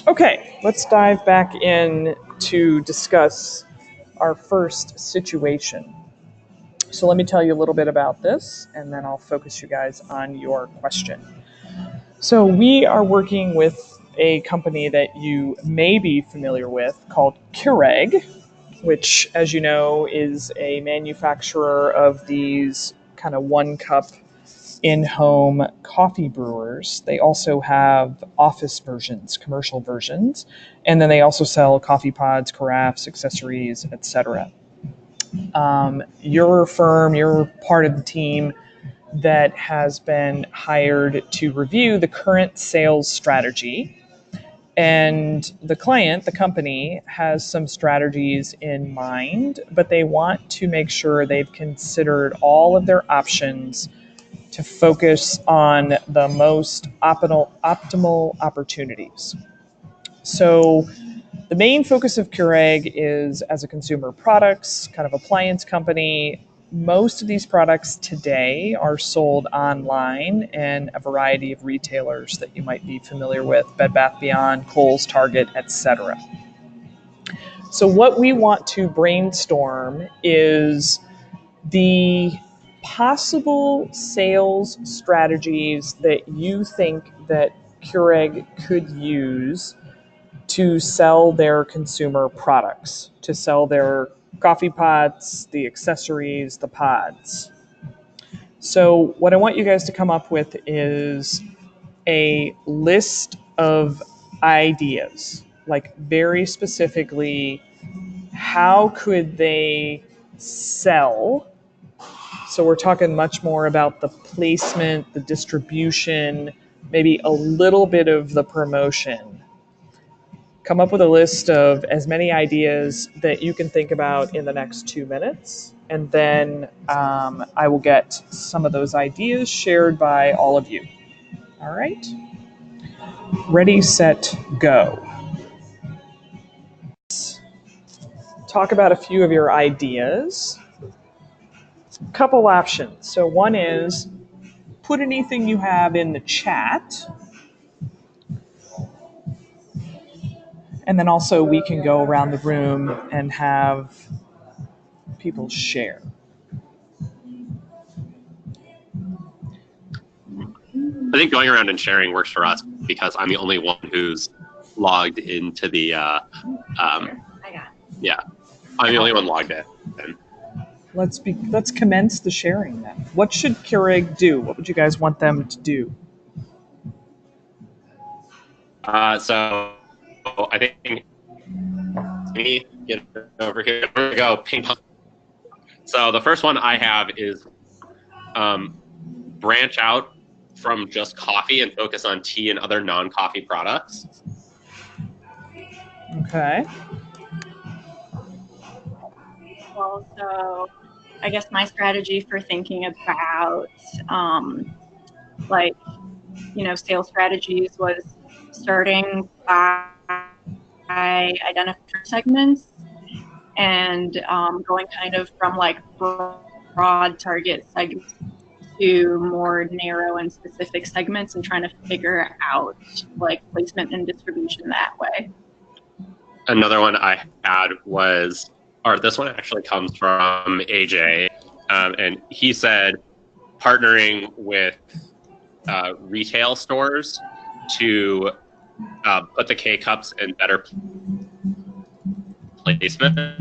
Okay, let's dive back in to discuss our first situation. So let me tell you a little bit about this, and then I'll focus you guys on your question. So we are working with a company that you may be familiar with called Keurig, which, as you know, is a manufacturer of these kind of one cup in-home coffee brewers. They also have office versions, commercial versions, and then they also sell coffee pods, carafes, accessories, etc. Your firm, you're part of the team that has been hired to review the current sales strategy. And the client, the company, has some strategies in mind, but they want to make sure they've considered all of their options to focus on the most optimal opportunities. So the main focus of Keurig is as a consumer products, kind of appliance company. Most of these products today are sold online in a variety of retailers that you might be familiar with, Bed Bath Beyond, Kohl's, Target, etc. So what we want to brainstorm is the possible sales strategies that you think that Keurig could use to sell their consumer products, to sell their coffee pots, the accessories, the pods. So what I want you guys to come up with is a list of ideas, like very specifically, how could they sell? So we're talking much more about the placement, the distribution, maybe a little bit of the promotion. Come up with a list of as many ideas that you can think about in the next 2 minutes, and then I will get some of those ideas shared by all of you. All right? Ready, set, go. Talk about a few of your ideas. Couple options. So one is put anything you have in the chat. And then also we can go around the room and have people share. I think going around and sharing works for us because I'm the only one who's logged into the, yeah, I'm the only one logged in. Let's commence the sharing then. What should Keurig do? What would you guys want them to do? So I think me get over here. We're gonna go ping pong. So the first one I have is branch out from just coffee and focus on tea and other non-coffee products. Okay. Well, so I guess my strategy for thinking about sales strategies was starting by identifying segments and going kind of from like broad target segments to more narrow and specific segments and trying to figure out like placement and distribution that way. Another one I had was, or this one actually comes from AJ, and he said partnering with retail stores to put the K-Cups in better placement.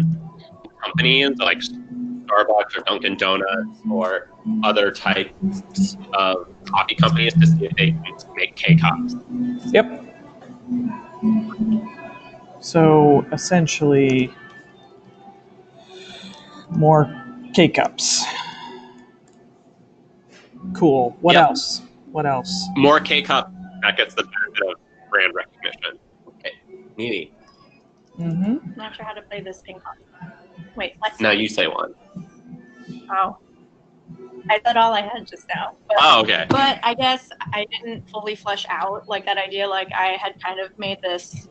Companies like Starbucks or Dunkin' Donuts or other types of coffee companies to see if they can make K-Cups. Yep. So essentially, more K-Cups. Cool. What else? What else? More K-Cup, that gets the benefit of brand recognition. Okay. Needy. Mm-hmm. Not sure how to play this ping pong. Wait, let's. Now you say one. Oh. I said all I had just now. But, okay. But I guess I didn't fully flesh out like that idea. Like I had kind of made this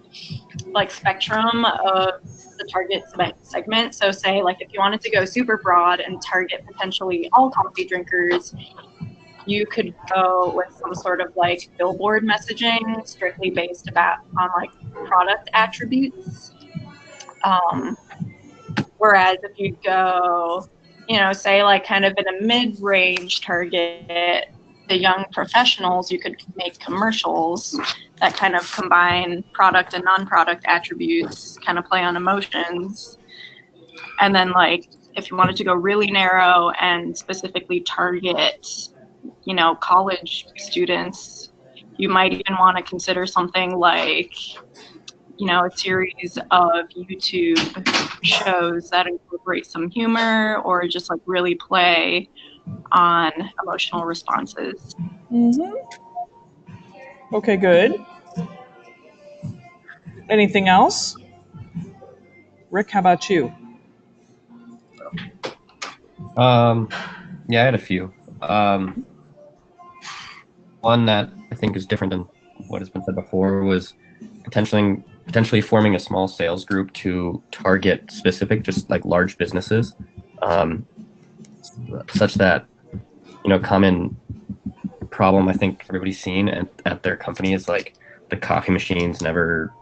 like spectrum of the target segment. So say like if you wanted to go super broad and target potentially all coffee drinkers, you could go with some sort of like billboard messaging strictly based on like product attributes. Whereas if you go, say like kind of in a mid-range target, the young professionals, you could make commercials that kind of combine product and non-product attributes, kind of play on emotions. And then like if you wanted to go really narrow and specifically target, college students, you might even want to consider something like, a series of YouTube shows that incorporate some humor or just like really play on emotional responses. Mm-hmm. Okay, good. Anything else? Rick, how about you? Yeah, I had a few. One that I think is different than what has been said before was potentially forming a small sales group to target specific, just like large businesses, um, such that, common problem I think everybody's seen at their company is like the coffee machine's never,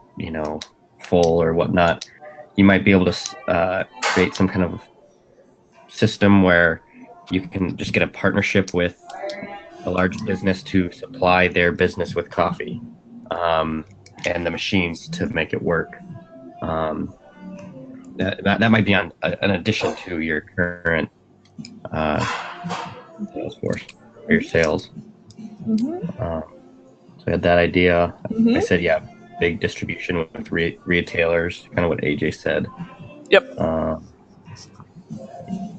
full or whatnot. You might be able to create some kind of system where you can just get a partnership with a large business to supply their business with coffee, and the machines to make it work. Um, that might be on an addition to your current sales force or your sales. Mm-hmm. So I had that idea. Mm-hmm. I said, yeah, big distribution with retailers, kind of what AJ said. Yep.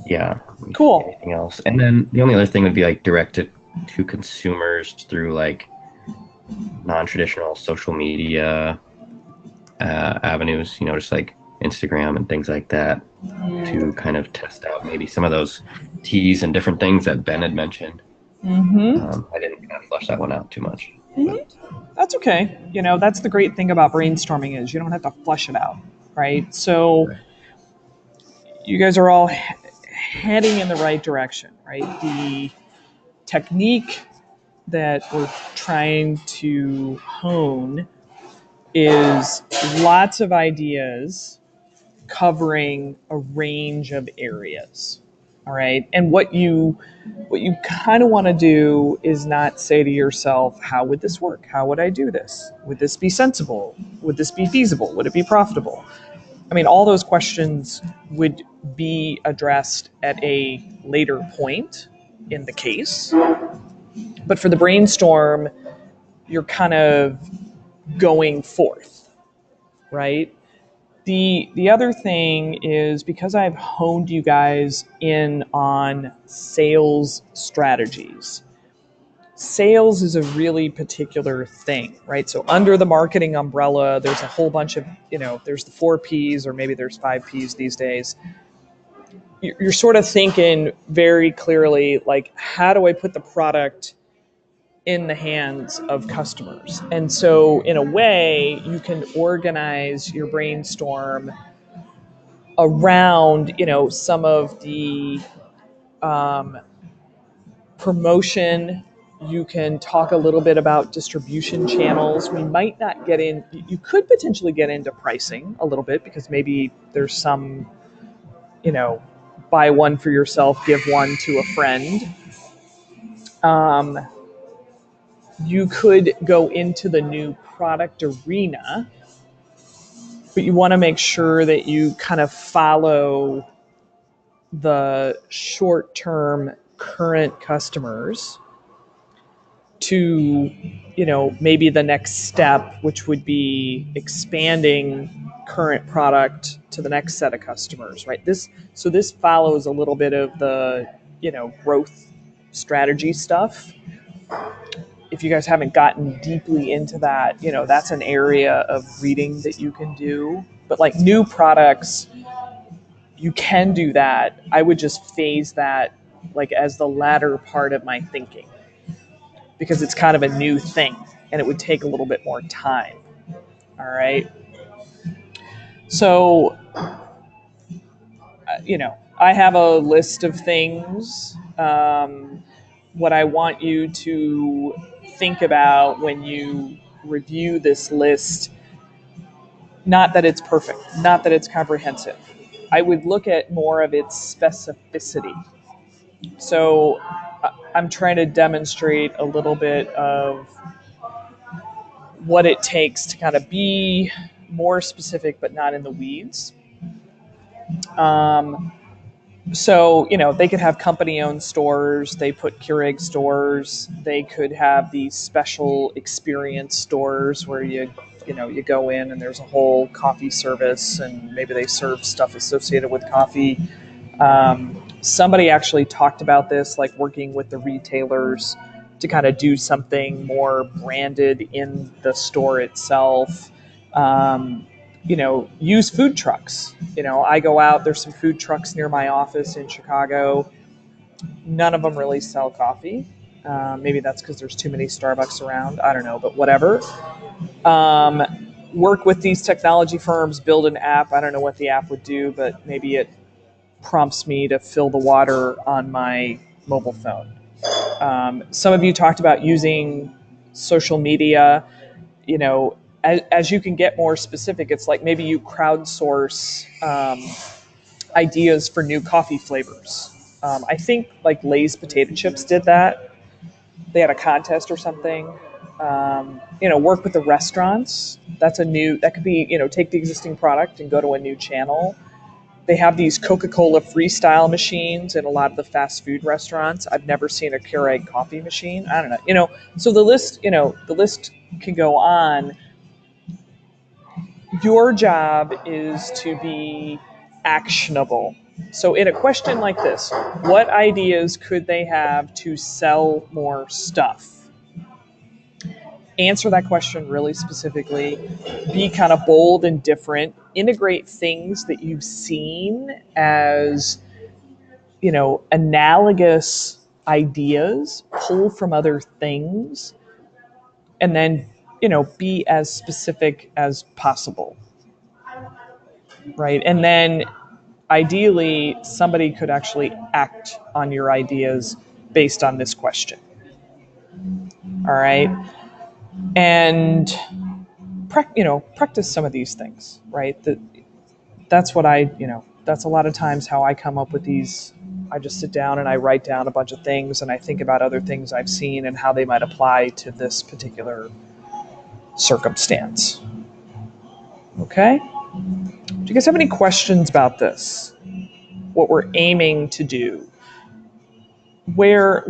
Yeah. Cool. Anything else? And then the only other thing would be like directed to consumers through like non-traditional social media avenues, just like Instagram and things like that, to kind of test out maybe some of those teas and different things that Ben had mentioned. Mm-hmm. I didn't kind of flush that one out too much. That's okay. That's the great thing about brainstorming is you don't have to flush it out, right? So Right. you guys are all heading in the right direction, right? The technique that we're trying to hone is lots of ideas covering a range of areas. All right. And what you kind of want to do is not say to yourself, how would this work? How would I do this? Would this be sensible? Would this be feasible? Would it be profitable? I mean, all those questions would be addressed at a later point in the case. But for the brainstorm, you're kind of going forth, right? The other thing is because I've honed you guys in on sales strategies. Sales is a really particular thing, right? So under the marketing umbrella, there's a whole bunch of, there's the 4 Ps or maybe there's 5 Ps these days. You're sort of thinking very clearly, like, how do I put the product in the hands of customers? And so in a way, you can organize your brainstorm around, some of the promotion. You can talk a little bit about distribution channels. We might not get in, you could potentially get into pricing a little bit because maybe there's some, buy one for yourself, give one to a friend. You could go into the new product arena, but you want to make sure that you kind of follow the short-term current customers to, maybe the next step, which would be expanding current product to the next set of customers, right? This follows a little bit of the, growth strategy stuff. If you guys haven't gotten deeply into that, that's an area of reading that you can do. But like new products, you can do that. I would just phase that like as the latter part of my thinking because it's kind of a new thing and it would take a little bit more time. All right. So, I have a list of things. what I want you to think about when you review this list, not that it's perfect, not that it's comprehensive, I would look at more of its specificity. So I'm trying to demonstrate a little bit of what it takes to kind of be more specific, but not in the weeds. So, they could have company-owned stores. They put Keurig stores. They could have these special experience stores where you go in and there's a whole coffee service, and maybe they serve stuff associated with coffee. Somebody actually talked about this, like working with the retailers to kind of do something more branded in the store itself. Use food trucks. I go out, there's some food trucks near my office in Chicago. None of them really sell coffee. Maybe that's because there's too many Starbucks around. I don't know, but whatever. Work with these technology firms, build an app. I don't know what the app would do, but maybe it prompts me to fill the water on my mobile phone. Some of you talked about using social media. As you can get more specific, it's like maybe you crowdsource ideas for new coffee flavors. I think like Lay's potato chips did that. They had a contest or something. Work with the restaurants. That could be, take the existing product and go to a new channel. They have these Coca-Cola freestyle machines in a lot of the fast food restaurants. I've never seen a Keurig coffee machine. I don't know. So the list can go on. Your job is to be actionable. So in a question like this, what ideas could they have to sell more stuff? Answer that question really specifically. Be kind of bold and different. Integrate things that you've seen as, analogous ideas. Pull from other things. And then, be as specific as possible. Right? And then ideally, somebody could actually act on your ideas based on this question. All right. And, practice some of these things, right? That's what that's a lot of times how I come up with these. I just sit down and I write down a bunch of things and I think about other things I've seen and how they might apply to this particular circumstance. Okay? Do you guys have any questions about this? What we're aiming to do? Where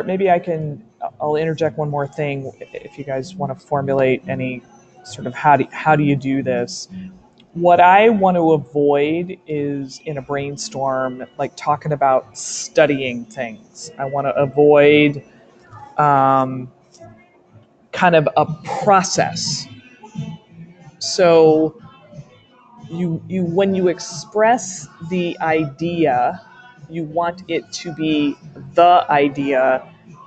maybe I'll interject one more thing if you guys want to formulate any sort of how do you do this. What I want to avoid is in a brainstorm, like talking about studying things. I want to avoid kind of a process. So you when you express the idea, you want it to be the idea,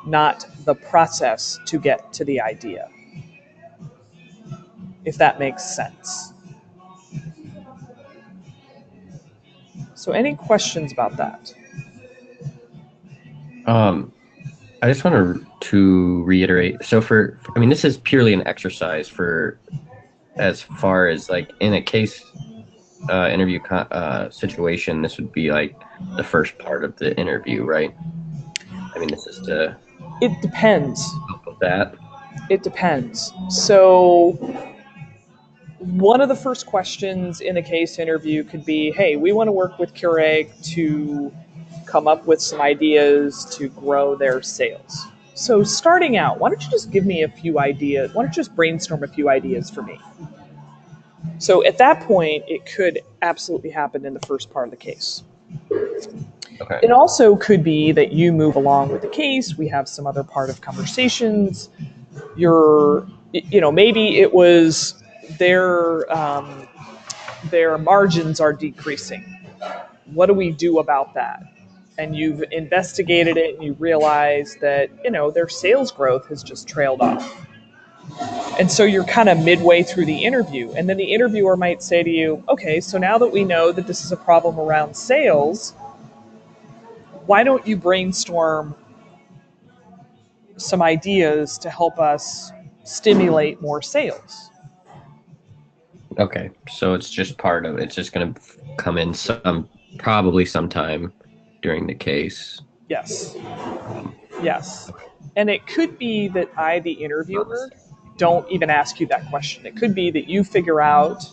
not the process to get to the idea. If that makes sense. So any questions about that? I just want to reiterate. So this is purely an exercise for as far as like in a case interview situation, this would be like the first part of the interview, right? This is to It depends. help with that. It depends. So one of the first questions in a case interview could be, hey, we want to work with Keurig to come up with some ideas to grow their sales. So starting out, why don't you just give me a few ideas? Why don't you just brainstorm a few ideas for me? So at that point, it could absolutely happen in the first part of the case. Okay. It also could be that you move along with the case. We have some other part of conversations. Maybe it was their margins are decreasing. What do we do about that? And you've investigated it and you realize that, their sales growth has just trailed off. And so you're kind of midway through the interview. And then the interviewer might say to you, okay, so now that we know that this is a problem around sales, why don't you brainstorm some ideas to help us stimulate more sales. Okay, so it's just part of it's just going to come in probably sometime during the case. Yes. Um, Yes. And it could be that I, the interviewer, don't even ask you that question. It could be that you figure out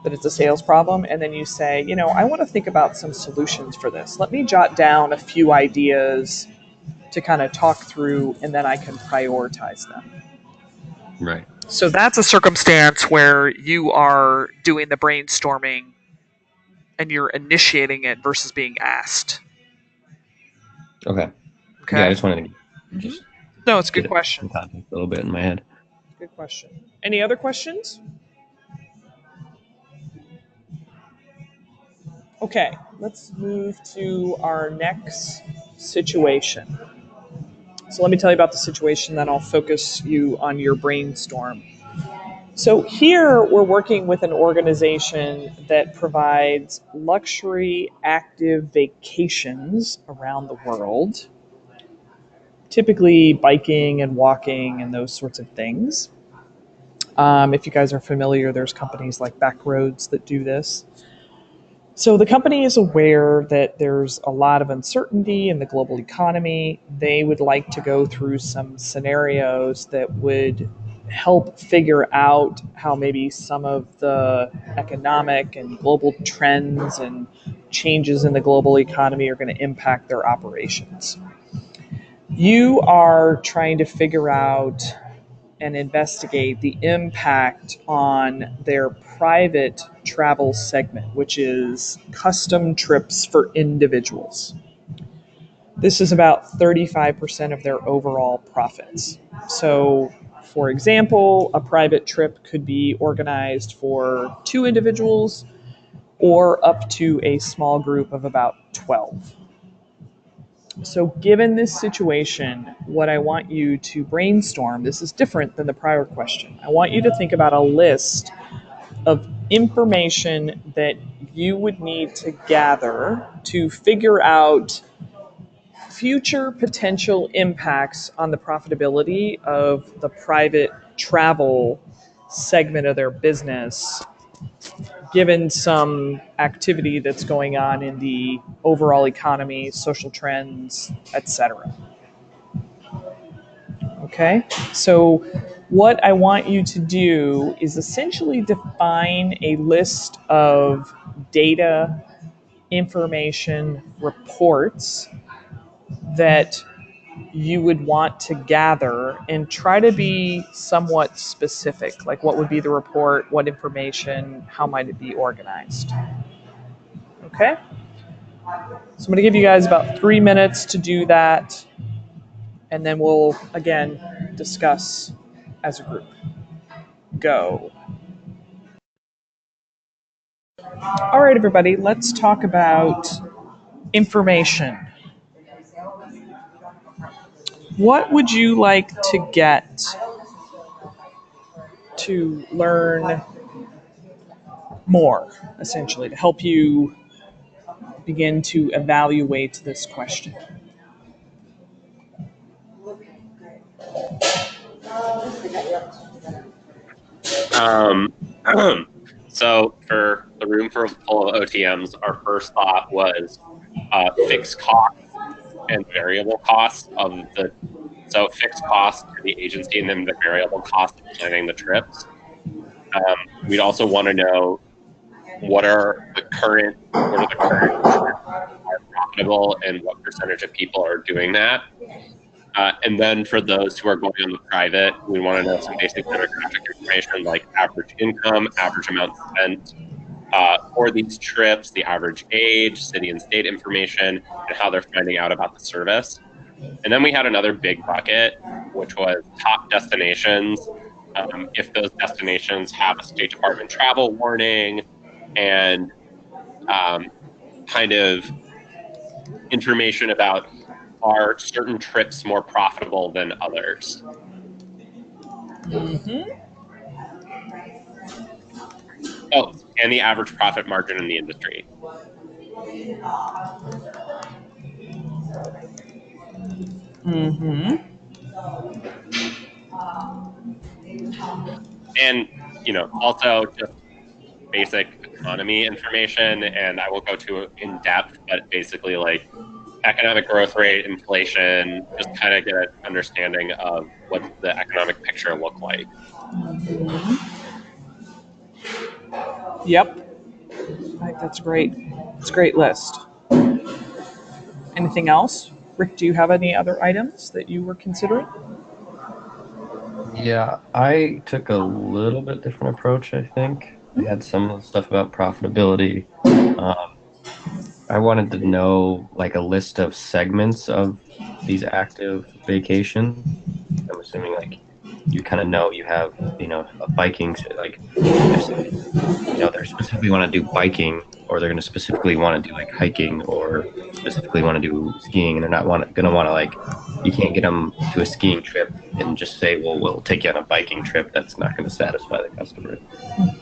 that it's a sales problem, and then you say, I want to think about some solutions for this. Let me jot down a few ideas to kind of talk through, and then I can prioritize them. Right. So that's a circumstance where you are doing the brainstorming and you're initiating it versus being asked. Okay. Okay. Yeah, I just wanted to just No, it's a get good it question. in context a little bit in my head. Good question. Any other questions? Okay, let's move to our next situation. So let me tell you about the situation, then I'll focus you on your brainstorm. So here we're working with an organization that provides luxury active vacations around the world, typically biking and walking and those sorts of things. If you guys are familiar, there's companies like Backroads that do this. So the company is aware that there's a lot of uncertainty in the global economy. They would like to go through some scenarios that would help figure out how maybe some of the economic and global trends and changes in the global economy are going to impact their operations. You are trying to figure out and investigate the impact on their private travel segment, which is custom trips for individuals. This is about 35% of their overall profits. So, for example, a private trip could be organized for 2 individuals or up to a small group of about 12. So, given this situation, what I want you to brainstorm, this is different than the prior question. I want you to think about a list of information that you would need to gather to figure out future potential impacts on the profitability of the private travel segment of their business, given some activity that's going on in the overall economy, social trends, etc. Okay, so what I want you to do is essentially define a list of data, information, reports that you would want to gather and try to be somewhat specific. Like, what would be the report, what information, how might it be organized? Okay, so I'm going to give you guys about 3 minutes to do that, and then we'll again discuss as a group. Go. All right, everybody, let's talk about information. What would you like to get to learn more, essentially, to help you begin to evaluate this question? Um, so for the room full of OTMs, our first thought was fixed costs and variable costs of the fixed costs to the agency and then the variable cost of planning the trips. We'd also want to know what are the current trips that are profitable and what percentage of people are doing that. And then for those who are going on the private, we want to know some basic demographic information like average income, average amount spent for these trips, the average age, city and state information, and how they're finding out about the service. And then we had another big bucket, which was top destinations. If those destinations have a State Department travel warning and kind of information about are certain trips more profitable than others. Mm-hmm. Oh, and the average profit margin in the industry. Mm-hmm. And, also just basic economy information, and I will go to in depth, but basically like economic growth rate, inflation, just kind of get an understanding of what the economic picture look like. Yep. I think that's great. It's a great list. Anything else? Rick, do you have any other items that you were considering? Yeah, I took a little bit different approach, I think. I had some of the stuff about profitability. Um, I wanted to know like a list of segments of these active vacations. I'm assuming like you kind of know you have, a biking, like if somebody, they're specifically want to do biking or they're going to specifically want to do like hiking or specifically want to do skiing and they're not going to want to like, you can't get them to a skiing trip and just say, well, we'll take you on a biking trip. That's not going to satisfy the customer.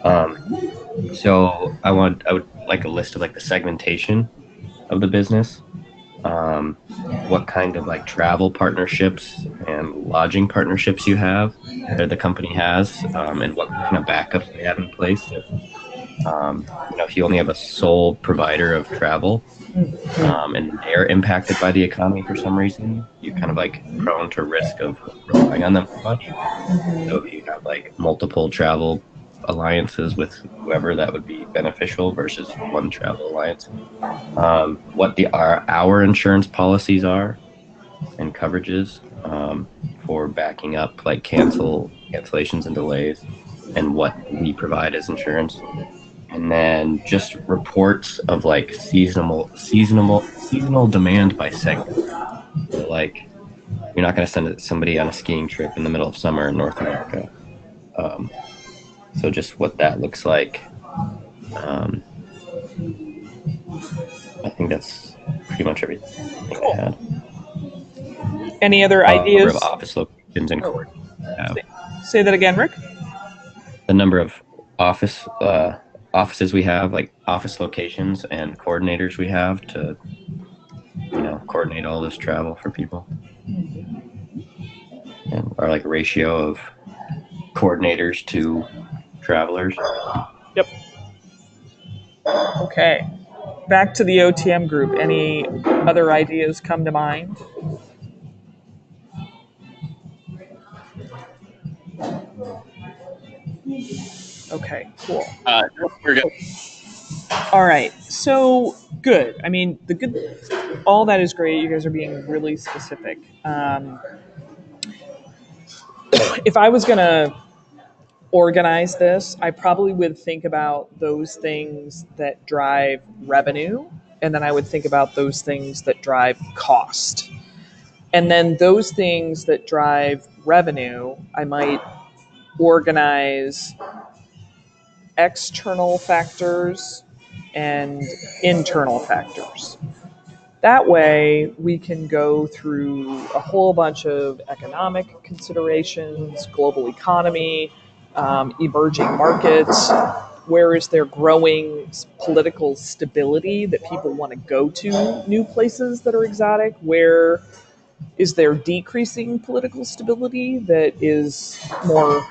Um, so I would like a list of like the segmentation of the business, what kind of like travel partnerships and lodging partnerships you have that the company has, and what kind of backups they have in place. If you only have a sole provider of travel, and they're impacted by the economy for some reason, you're kind of like prone to risk of relying on them too much. So if you have like multiple travel alliances with whoever, that would be beneficial versus one travel alliance. What our insurance policies are and coverages, for backing up like cancellations and delays, and what we provide as insurance, and then just reports of like seasonal demand by segment. So like you're not going to send somebody on a skiing trip in the middle of summer in North America. Um, so just what that looks like. Um, I think that's pretty much everything I Cool. had. Any other Number of ideas? office locations and court. Say that again, Rick. The number of office offices we have, like office locations and coordinators we have to, coordinate all this travel for people, and our like ratio of coordinators to travelers. Yep. Okay. Back to the OTM group. Any other ideas come to mind? Okay, cool. We're good. All right. So good. I mean, all that is great. You guys are being really specific. If I was going to organize this, I probably would think about those things that drive revenue, and then I would think about those things that drive cost. And then those things that drive revenue, I might organize external factors and internal factors. That way, we can go through a whole bunch of economic considerations, global economy, emerging markets. Where is there growing political stability that people want to go to new places that are exotic? Where is there decreasing political stability that is more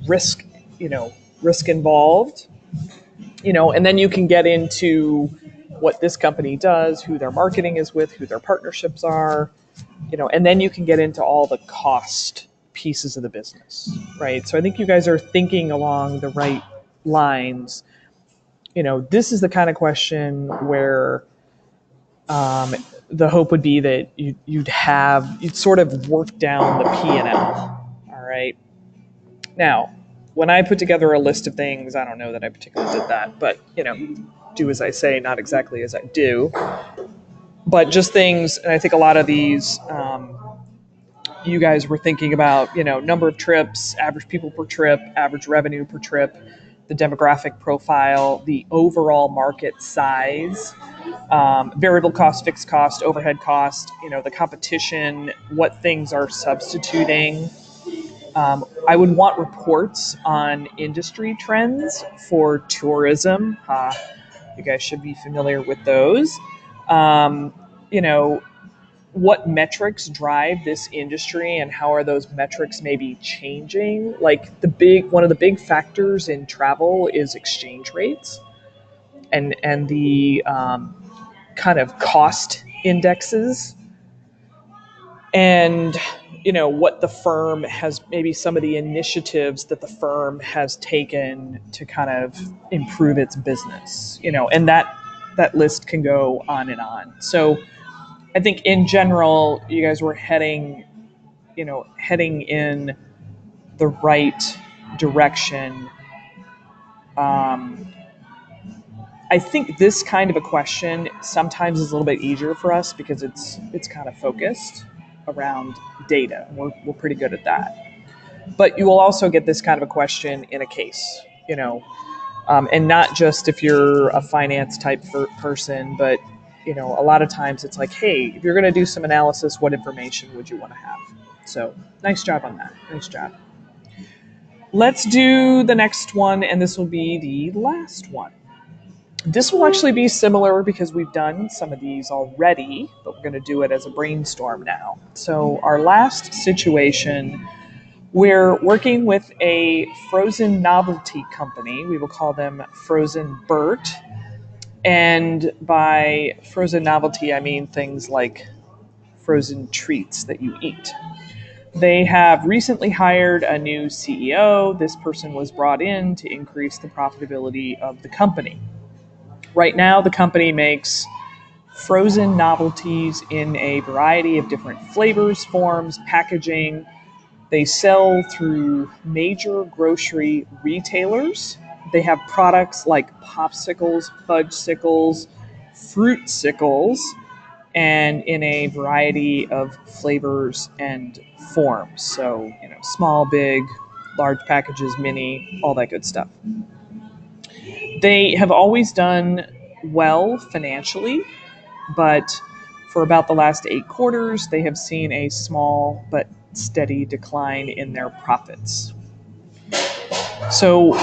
risk, risk involved? And then you can get into what this company does, who their marketing is with, who their partnerships are, and then you can get into all the cost pieces of the business, right? So I think you guys are thinking along the right lines. This is the kind of question where the hope would be that you'd sort of work down the P&L. All right. Now, when I put together a list of things, I don't know that I particularly did that, but do as I say, not exactly as I do. But just things, and I think a lot of these, you guys were thinking about, number of trips, average people per trip, average revenue per trip, the demographic profile, the overall market size, variable cost, fixed cost, overhead cost, the competition, what things are substituting. I would want reports on industry trends for tourism. You guys should be familiar with those. Um, you know, what metrics drive this industry and how are those metrics maybe changing. Like one of the big factors in travel is exchange rates and the kind of cost indexes, and what the firm has, maybe some of the initiatives that the firm has taken to kind of improve its business, and that list can go on and on. So I think in general, you guys were heading in the right direction. I think this kind of a question sometimes is a little bit easier for us because it's kind of focused around data. We're pretty good at that. But you will also get this kind of a question in a case, and not just if you're a finance type person, but a lot of times it's like, hey, if you're going to do some analysis, what information would you want to have? So nice job on that. Nice job. Let's do the next one, and this will be the last one. This will actually be similar because we've done some of these already, but we're going to do it as a brainstorm now. So our last situation, we're working with a frozen novelty company. We will call them Frozen Burt. And by frozen novelty, I mean things like frozen treats that you eat. They have recently hired a new CEO. This person was brought in to increase the profitability of the company. Right now, the company makes frozen novelties in a variety of different flavors, forms, packaging. They sell through major grocery retailers. They have products like popsicles, fudgesicles, fruitsicles, and in a variety of flavors and forms. So, small, big, large packages, mini, all that good stuff. They have always done well financially, but for about the last 8 quarters, they have seen a small but steady decline in their profits. So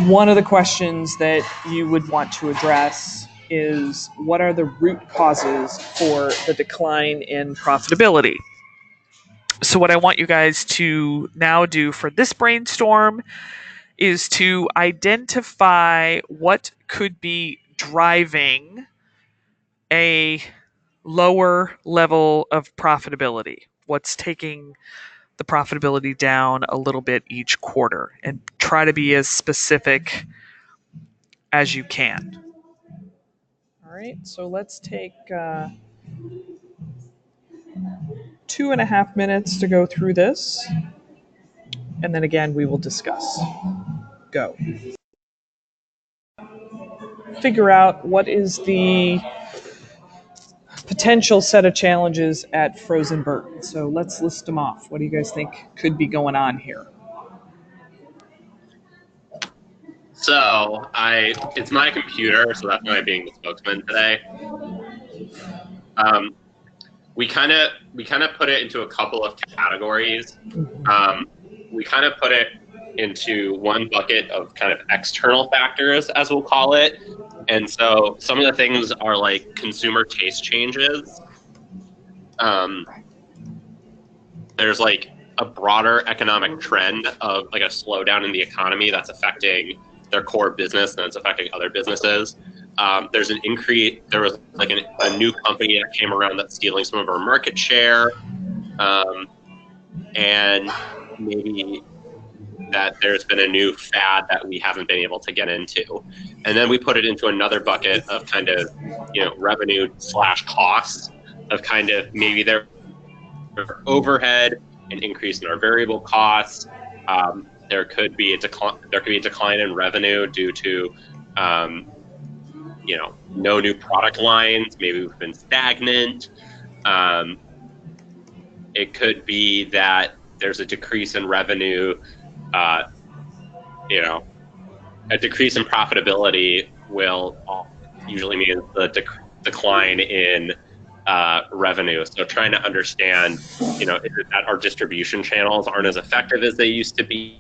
one of the questions that you would want to address is, what are the root causes for the decline in profitability? So what I want you guys to now do for this brainstorm is to identify what could be driving a lower level of profitability. What's taking the profitability down a little bit each quarter, and try to be as specific as you can. All right, so let's take 2.5 minutes to go through this, and then again we will discuss. Go. Figure out what is the potential set of challenges at Frozen Burt. So let's list them off. What do you guys think could be going on here? So it's my computer, so that's why I'm being the spokesman today. We kind of put it into a couple of categories. We kind of put it into one bucket of kind of external factors, as we'll call it. And so some of the things are like consumer taste changes. There's like a broader economic trend of like a slowdown in the economy that's affecting their core business and it's affecting other businesses. There's an increase. There was like a new company that came around that's stealing some of our market share, and maybe that there's been a new fad that we haven't been able to get into. And then we put it into another bucket of kind of, revenue / costs of kind of maybe their overhead, an increase in our variable costs. There could be a decline in revenue due to, no new product lines. Maybe we've been stagnant. It could be that there's a decrease in revenue. A decrease in profitability will usually mean the decline in revenue. So trying to understand, is it that our distribution channels aren't as effective as they used to be?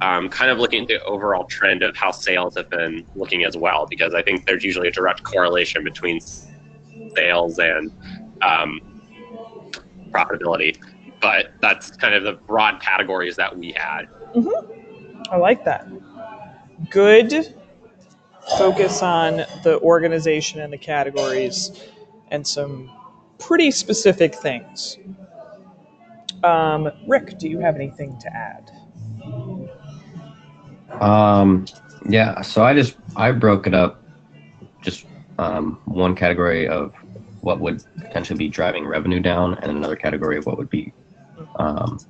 Kind of looking at the overall trend of how sales have been looking as well, because I think there's usually a direct correlation between sales and profitability. But that's kind of the broad categories that we had. I like that. Good focus on the organization and the categories and some pretty specific things. Rick, do you have anything to add? Yeah, so I broke it up just one category of what would potentially be driving revenue down, and another category of what would be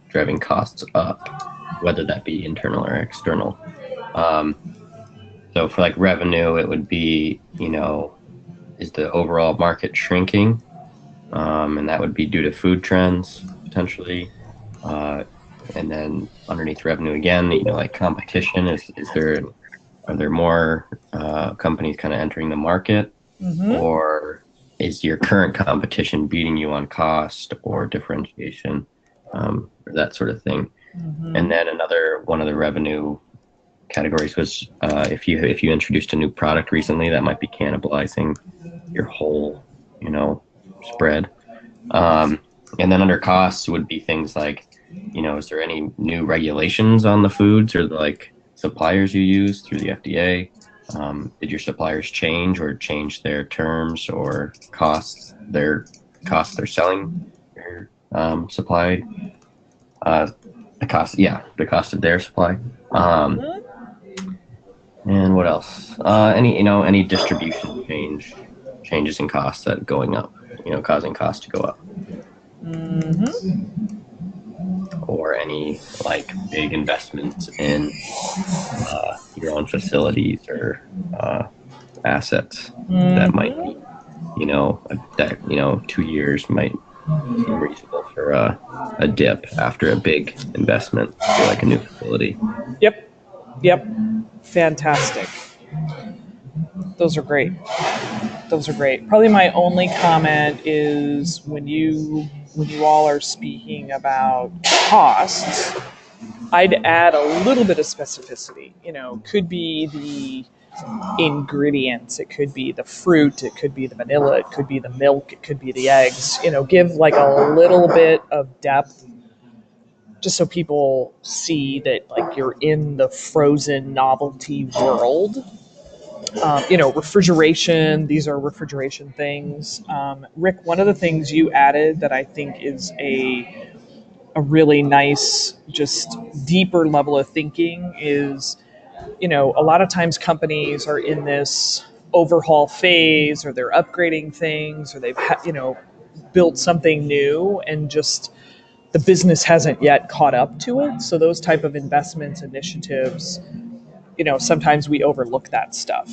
driving costs up, whether that be internal or external. So for like revenue, it would be, is the overall market shrinking? And that would be due to food trends potentially. And then underneath revenue again, like competition, are there more companies kind of entering the market, or is your current competition beating you on cost or differentiation, or that sort of thing? And then another one of the revenue categories was if you introduced a new product recently that might be cannibalizing your whole spread. And then under costs would be things like, is there any new regulations on the foods or like suppliers you use through the FDA? Did your suppliers change their terms or their costs they're selling their supply? The cost of their supply. And what else? Any distribution changes in costs that going up, causing costs to go up. Or any like big investments in your own facilities or assets that might be, that 2 years might seem reasonable for a dip after a big investment for like a new facility. Yep. Fantastic. Those are great. Probably my only comment is when you all are speaking about costs, I'd add a little bit of specificity. Could be the ingredients, it could be the fruit, it could be the vanilla, it could be the milk, it could be the eggs. Give like a little bit of depth, just so people see that like you're in the frozen novelty world. Refrigeration, these are refrigeration things. Rick, one of the things you added that I think is a really nice, just deeper level of thinking is, a lot of times companies are in this overhaul phase, or they're upgrading things, or they've, built something new, and just the business hasn't yet caught up to it. So those type of investments, initiatives, sometimes we overlook that stuff.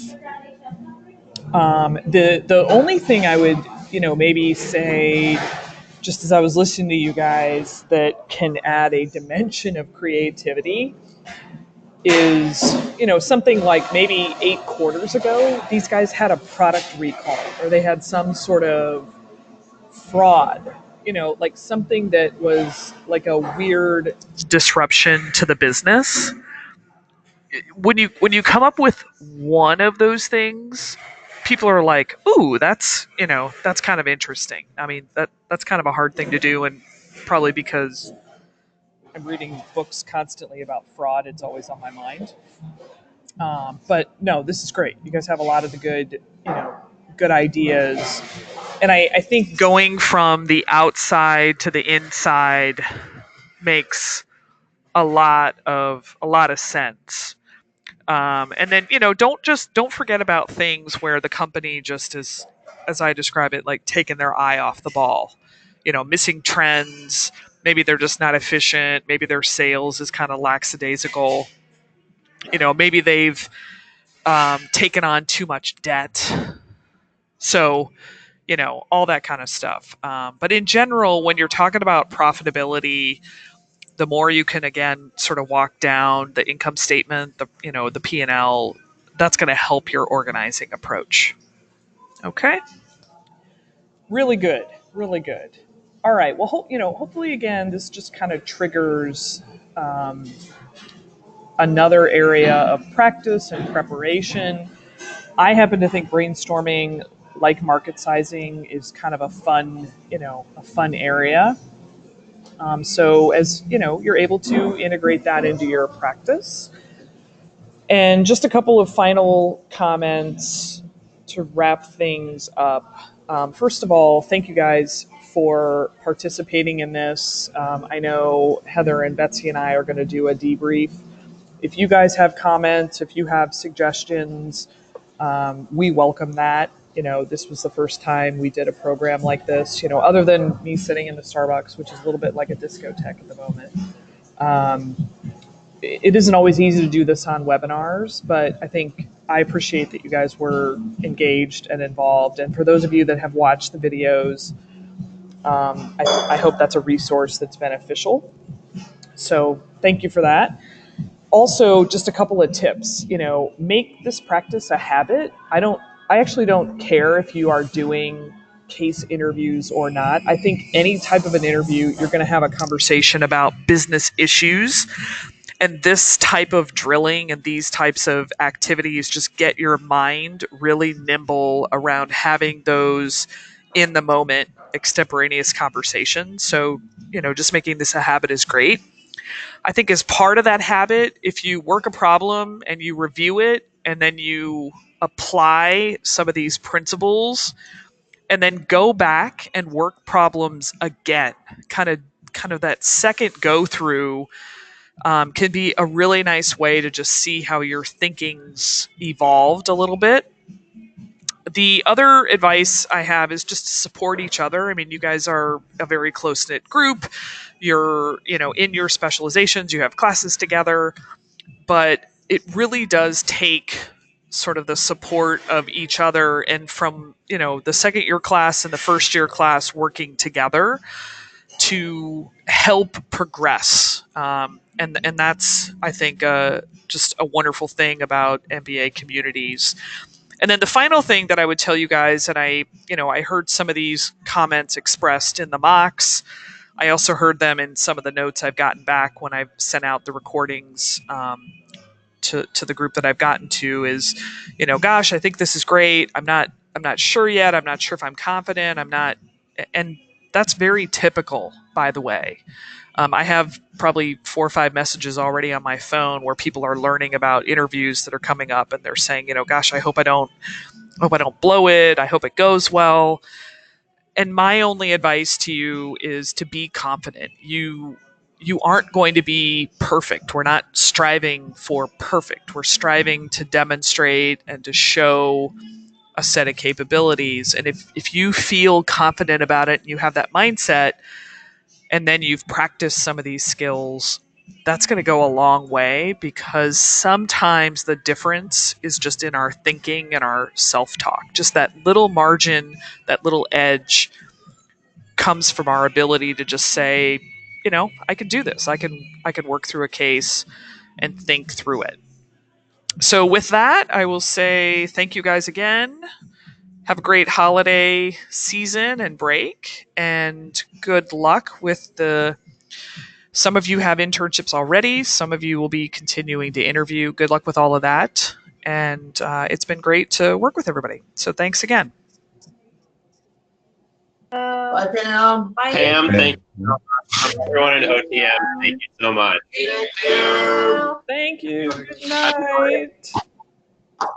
The only thing I would, maybe say, just as I was listening to you guys, that can add a dimension of creativity is, something like maybe 8 quarters ago, these guys had a product recall, or they had some sort of fraud, like something that was like a weird disruption to the business. When you come up with one of those things, people are like, "Ooh, that's kind of interesting." I mean, that's kind of a hard thing to do, and probably because I'm reading books constantly about fraud, it's always on my mind. But no, this is great. You guys have a lot of the good ideas, and I think going from the outside to the inside makes a lot of sense. And then don't forget about things where the company just is, as I describe it, like taking their eye off the ball. Missing trends. Maybe they're just not efficient. Maybe their sales is kind of lackadaisical. Maybe they've taken on too much debt. So all that kind of stuff. But in general, when you're talking about profitability, the more you can again sort of walk down the income statement, the P&L, that's going to help your organizing approach. Okay, really good. All right, well, hopefully again this just kind of triggers another area of practice and preparation. I happen to think brainstorming, like market sizing, is kind of a fun area. So as you know, you're able to integrate that into your practice. And just a couple of final comments to wrap things up. First of all, thank you guys for participating in this. I know Heather and Betsy and I are going to do a debrief. If you guys have comments, if you have suggestions, we welcome that. You know, this was the first time we did a program like this, you know, other than me sitting in the Starbucks, which is a little bit like a discotheque at the moment. It isn't always easy to do this on webinars, but I appreciate that you guys were engaged and involved. And for those of you that have watched the videos, I hope that's a resource that's beneficial. So thank you for that. Also, just a couple of tips, you know, make this practice a habit. I actually don't care if you are doing case interviews or not. I think any type of an interview, you're going to have a conversation about business issues. And this type of drilling and these types of activities just get your mind really nimble around having those in the moment extemporaneous conversations. So, you know, just making this a habit is great. I think as part of that habit, if you work a problem and you review it and then you apply some of these principles and then go back and work problems again, kind of that second go through can be a really nice way to just see how your thinking's evolved a little bit. The other advice I have is just to support each other. I mean, you guys are a very close-knit group. You're, you know, in your specializations, you have classes together, but it really does take sort of the support of each other, and from, you know, the second year class and the first year class working together to help progress. And that's, I think, just a wonderful thing about MBA communities. And then the final thing that I would tell you guys, and I heard some of these comments expressed in the mocks. I also heard them in some of the notes I've gotten back when I've sent out the recordings to the group that I've gotten to is, you know, gosh, I think this is great. I'm not sure yet. I'm not sure if I'm confident. I'm not, and that's very typical, by the way. I have probably 4 or 5 messages already on my phone where people are learning about interviews that are coming up, and they're saying, you know, gosh, I hope I don't blow it. I hope it goes well. And my only advice to you is to be confident. You aren't going to be perfect. We're not striving for perfect. We're striving to demonstrate and to show a set of capabilities. And if you feel confident about it and you have that mindset, and then you've practiced some of these skills, that's going to go a long way, because sometimes the difference is just in our thinking and our self-talk. Just that little margin, that little edge comes from our ability to just say, you know, I can do this. I can work through a case and think through it. So with that, I will say thank you guys again. Have a great holiday season and break, and good luck with some of you have internships already. Some of you will be continuing to interview. Good luck with all of that. And it's been great to work with everybody. So thanks again. Bye, Pam. Thank you. Everyone in OTM, thank you so much. Thank you. Good night.